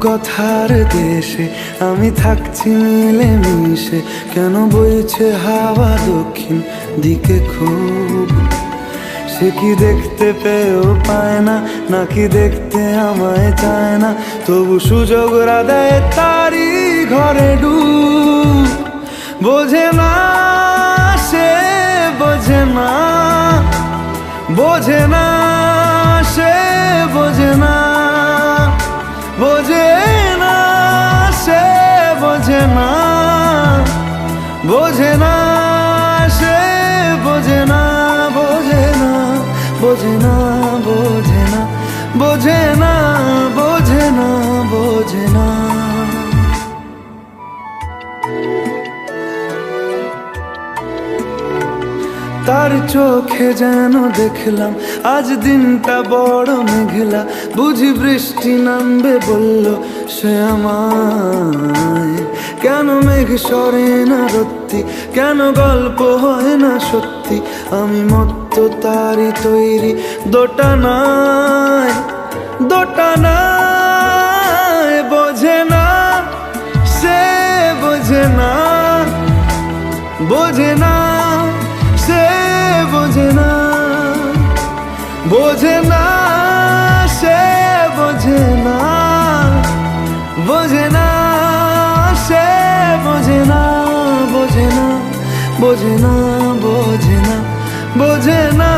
রূপকথার দেশে আমি থাকছি মিলে মিশে, কেন বইছে হাওয়া দক্ষিণ দিকে খুব? সে কি দেখতে পেয়েও পায় না, নাকি দেখতে আমায় চায় না? তবু সুযোগরা দেয় তারি ঘরে ডুব। বোঝে না সে, বোঝে না, বোঝে না সে, বোঝে না, বোঝে না সে, বোঝে না, বোঝে না সে, বোঝে না, বোঝে না, বোঝে না, বোঝে না, বোঝে না, বোঝে না, বোঝে না। তার চোখে যেন দেখলাম আজ দিনটা বড় মেঘলা, বুঝি বৃষ্টি নামবে বলল সে আমায়। কেন মেঘ সরে না রত্তি, কেন গল্প হয় না সত্যি? আমি মত্ত তারি তৈরি দোটানায়, দোটানায়। বোঝে না সে, বোঝে না, বোঝে না সে, বোঝে না, বোঝে না সে, বোঝে না, বোঝে না সে, বোঝে না, বোঝে না, বোঝে না, বোঝে না, বোঝে না,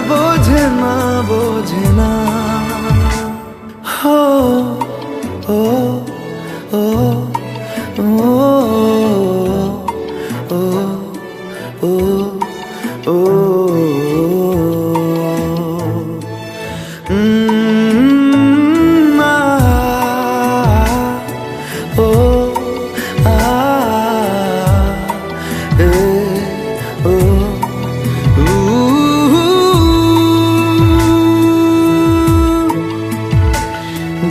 বোঝে না, বোঝে না। হো ও ও ও ও ও ও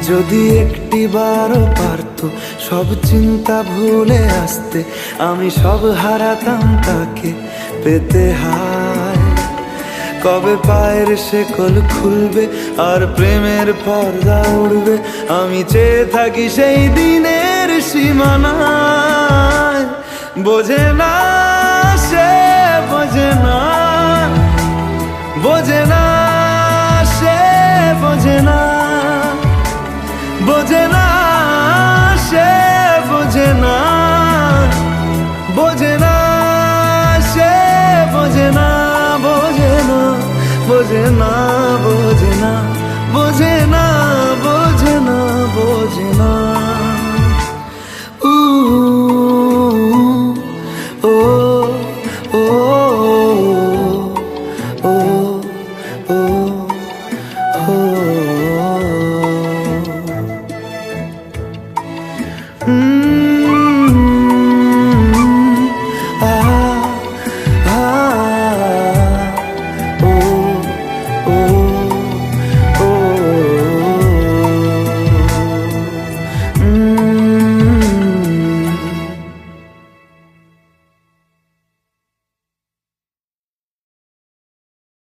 যদি একটি বারও পারতো সব চিন্তা ভুলে আসতে, আমি সব হারাতাম তাকে পেতে হায়। কবে পায়ের শেকল খুলবে আর প্রেমের পর্দা উড়বে, আমি চেয়ে থাকি সেই দিনের সীমানায়। বোঝে না